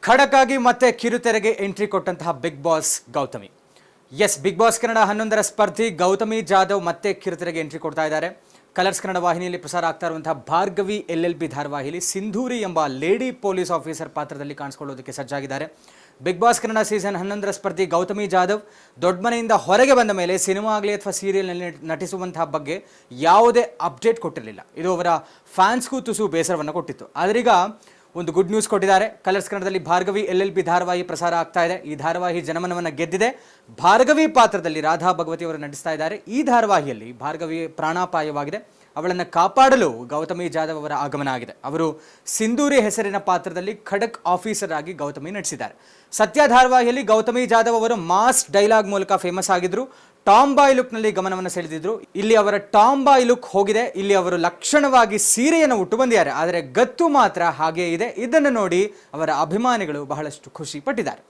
ಖಡಕ್ ಆಗಿ ಮತ್ತೆ ಕಿರುತೆರೆಗೆ ಎಂಟ್ರಿ ಕೊಟ್ಟಂತಹ Big Boss Gautami. Yes, Big Boss Kannada 11ರ ಸ್ಪರ್ಧಿ ಗೌತಮಿ ಜಾಧವ್ ಮತ್ತೆ ಕಿರುತೆರೆಗೆ ಎಂಟ್ರಿ ಕೊಡ್ತಾ ಇದ್ದಾರೆ. ಕಲರ್ಸ್ ಕನ್ನಡ ವಾಹಿನಿಯಲ್ಲಿ ಪ್ರಸಾರ ಆಗ್ತಾ ಇರುವಂತಹ ಭಾರ್ಗವಿ LLB ಧಾರಾವಾಹಿಯಲ್ಲಿ ಸಿಂಧೂರಿ ಎಂಬ ಲೇಡಿ ಪೊಲೀಸ್ ಆಫೀಸರ್ ಪಾತ್ರದಲ್ಲಿ ಕಾಣಿಸಿಕೊಳ್ಳೋದಕ್ಕೆ ಸಜ್ಜಾಗಿದ್ದಾರೆ. ಬಿಗ್ ಬಾಸ್ ಕನ್ನಡ ಸೀಸನ್ 11ರ ಸ್ಪರ್ಧಿ ಗೌತಮಿ ಜಾಧವ್ ದೊಡ್ಡ ಮನೆಯಿಂದ ಹೊರಗೆ ಬಂದ ಮೇಲೆ ಸಿನಿಮಾ ಆಗಲಿ ಅಥವಾ ಸೀರಿಯಲ್ನಲ್ಲಿ ನಟಿಸುವಂತಹ ಬಗ್ಗೆ ಯಾವುದೇ ಅಪ್ಡೇಟ್ ಕೊಟ್ಟಿರಲಿಲ್ಲ. ಇದು ಅವರ ಫ್ಯಾನ್ಸ್ಗೂ ತುಸು ಬೇಸರವನ್ನು ಕೊಟ್ಟಿತ್ತು. ಆದ್ರೀಗ ಒಂದು ಗುಡ್ ನ್ಯೂಸ್ ಕೊಟ್ಟಿದ್ದಾರೆ. ಕಲರ್ಸ್ ಕನ್ನಡದಲ್ಲಿ ಭಾರ್ಗವಿ LLB ಧಾರಾವಾಹಿ ಪ್ರಸಾರ ಆಗ್ತಾ ಇದೆ. ಈ ಧಾರಾವಾಹಿ ಜನಮನವನ್ನು ಗೆದ್ದಿದೆ. ಭಾರ್ಗವಿ ಪಾತ್ರದಲ್ಲಿ ರಾಧಾ ಭಗವತಿ ಅವರು ನಟಿಸ್ತಾ ಇದ್ದಾರೆ. ಈ ಧಾರಾವಾಹಿಯಲ್ಲಿ ಭಾರ್ಗವಿ ಪ್ರಾಣಾಪಾಯವಾಗಿದೆ. ಅವಳನ್ನು ಕಾಪಾಡಲು ಗೌತಮಿ ಜಾಧವ್ ಅವರ ಆಗಮನ ಆಗಿದೆ. ಅವರು ಸಿಂಧೂರಿ ಹೆಸರಿನ ಪಾತ್ರದಲ್ಲಿ ಖಡಕ್ ಆಫೀಸರ್ ಆಗಿ ಗೌತಮಿ ನಟಿಸಿದ್ದಾರೆ. ಸತ್ಯ ಧಾರಾವಾಹಿಯಲ್ಲಿ ಗೌತಮಿ ಜಾಧವ್ ಅವರು ಮಾಸ್ ಡೈಲಾಗ್ ಮೂಲಕ ಫೇಮಸ್ ಆಗಿದ್ರು. ಟಾಮ್ ಬಾಯ್ ಲುಕ್ನಲ್ಲಿ ಗಮನವನ್ನು ಸೆಳೆದಿದ್ರು. ಇಲ್ಲಿ ಅವರ ಟಾಮ್ ಬಾಯ್ ಲುಕ್ ಹೋಗಿದೆ. ಇಲ್ಲಿ ಅವರು ಲಕ್ಷಣವಾಗಿ ಸೀರೆಯನ್ನು ಉಟ್ಟು ಬಂದಿದ್ದಾರೆ. ಆದರೆ ಗತ್ತು ಮಾತ್ರ ಹಾಗೇ ಇದೆ. ಇದನ್ನು ನೋಡಿ ಅವರ ಅಭಿಮಾನಿಗಳು ಬಹಳಷ್ಟು ಖುಷಿ ಪಟ್ಟಿದ್ದಾರೆ.